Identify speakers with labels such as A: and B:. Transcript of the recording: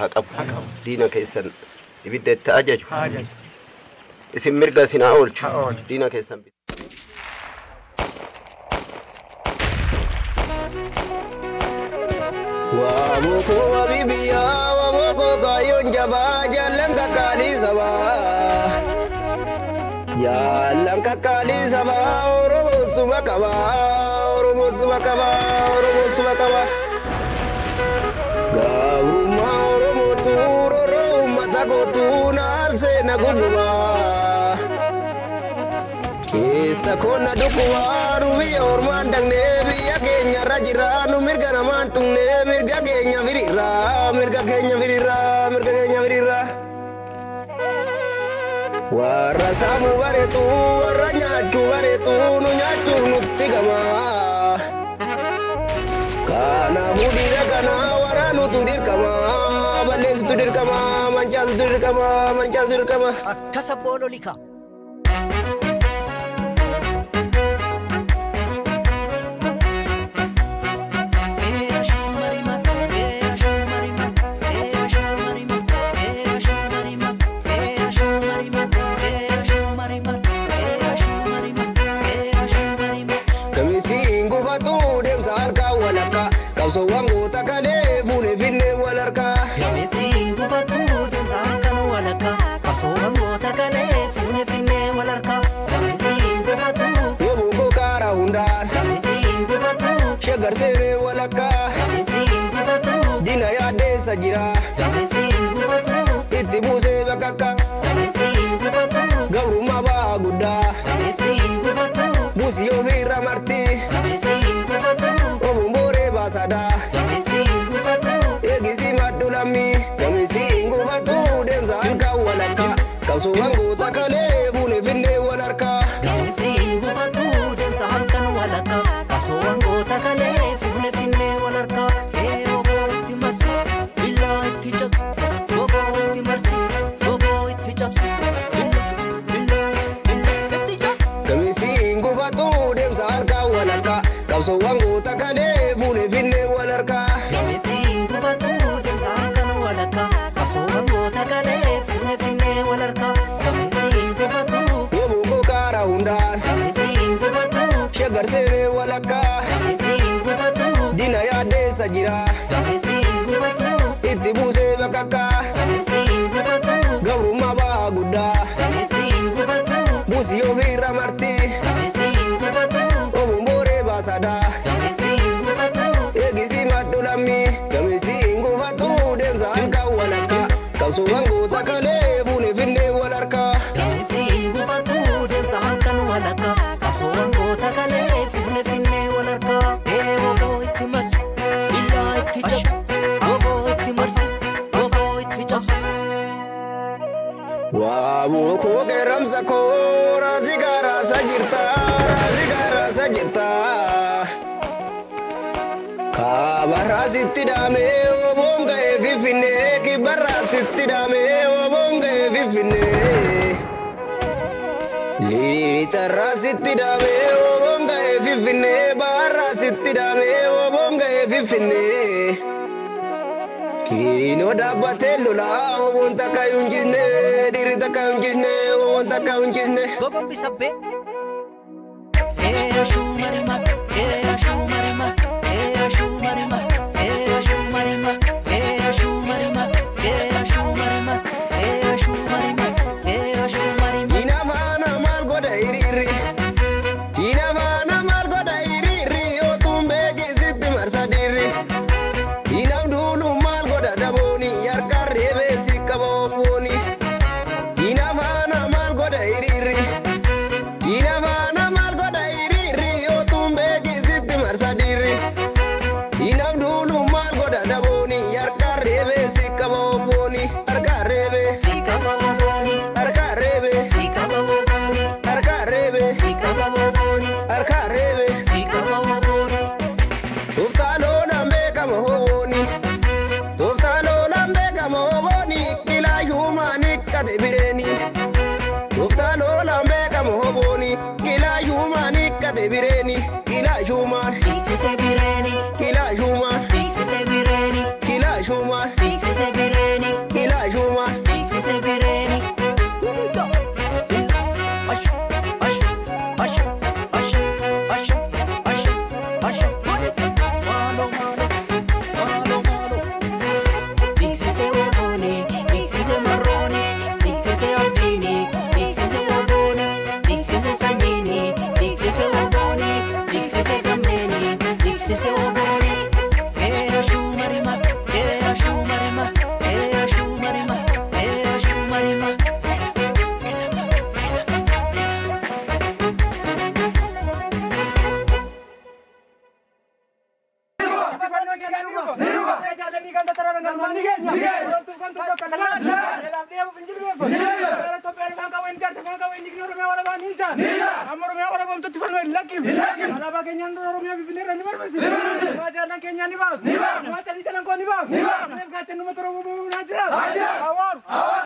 A: haqab diina keessan ibidda itti ajaju isin mirga sinaa oolchu diina keessan wa buku wa bibiya wa buku gayon jaba jalan kakali saba jalan kakali saba oromo sumakaba oromo sumakaba oromo sumakaba Gauma oromo turoro matako tunar sena guguma Kisa kona dukuwa rubi ormandang nebi Akenya rajiranu mirga namantung ne mirga kenya virira mirga kenya virira mirga kenya virira Warra samu baretu warra nyachu baretu nu nyachu nutigama Kana mudira kana waranu tudir kama bales tudir kama manchas tudir kama
B: kasabolo lika
A: So wangu takale fune finne walarka
B: Yamisi ngufatu demsaka walaka Kaso wangu takale fune finne walarka Yamisi ngufatu
A: Wabungo kara hundar
B: Yamisi ngufatu
A: Shagar sere walaka
B: Yamisi ngufatu
A: Dina yade sajira
B: Yamisi ngufatu
A: Itibuse bakaka
B: Yamisi ngufatu
A: Gauruma ba gudda
B: Yamisi ngufatu
A: Busi ovira marti
B: Yamisi ngufatu
A: Wabumbore basada
B: Yamisi ngufatu
A: Egisi madulami Yamisi ngufatu Demza alka walaka Kausu wangu takale fune finne walarka
B: Yamisi ngufatu demsaka walaka Kaso wangu takale fune finne walarka Bobo itti marsi illa itti jabsi Bobo itti marsi bobo itti jabsi illa itti jabsi
A: Kamisi ngufatu demza alka walaka Kausu wangu takale fune finne walarka
B: Yamisi ngufatu demsaka walaka Kaso wangu takale fune finne walarka Yamisi ngufatu
A: Wabungo kara hundar
B: Yamisi ngufatu
A: Shagar sere walaka
B: Yamisi ngufatu
A: Dina yade sajira
B: Yamisi ngufatu
A: Itibuse bakaka
B: Yamisi ngufatu
A: Gauruma ba gudda
B: Yamisi ngufatu
A: Busi ovira marti
B: Yamisi ngufatu
A: Wabumbore basada
B: Yamisi ngufatu
A: Egisi madulami Kamisi ngufatu demza alka walaka Kausu wangu takale fune finne walarka
B: Yamisi ngufatu demsaka walaka Kaso wangu takale fune finne walarka Bobo itti marsi illa itti jabsi Bobo itti marsi bobo itti jabsi
A: Wabu ko keramsa ko razigara sajirta Kabara sitti dame obom gae fifine kibara sitti dame obom gae fifine Litara sitti dame obom gae fifine bara sitti dame obom gae fifine Kino dabbate lola obon takayunjisne diri takayunjisne obon takayunjisne
B: Gogom bisabbe Ashu marima Ashu marima Ashu marima Ashu marima Ashu marima Ashu marima Ashu marima Ashu marima
A: Ina mana mal goda iriri Ina mana mal goda iriri o tumbe gisitti marsadiri Ina dulu mal goda daboni yar karrebe sikaboni Ina mana mal goda iriri Ina mana mal goda iriri o tumbe gisitti marsadiri Ina dulu mal goda daboni yar karrebe sikaboni arkarrebe
B: Sikababoni
A: arkarrebe
B: Sikababoni
A: arkarrebe
B: Sikababoni
A: arkarrebe
B: Sikababoni
A: Tuftalo lambe kama honi Tuftalo lambe kama honi Kila humani kate bireni Tuftalo lambe kama honi Kila humani kate bireni Kila human
B: Fixese bireni
A: Kila human
B: Fixese bireni
A: Kila human
B: Fixese bireni
C: Ni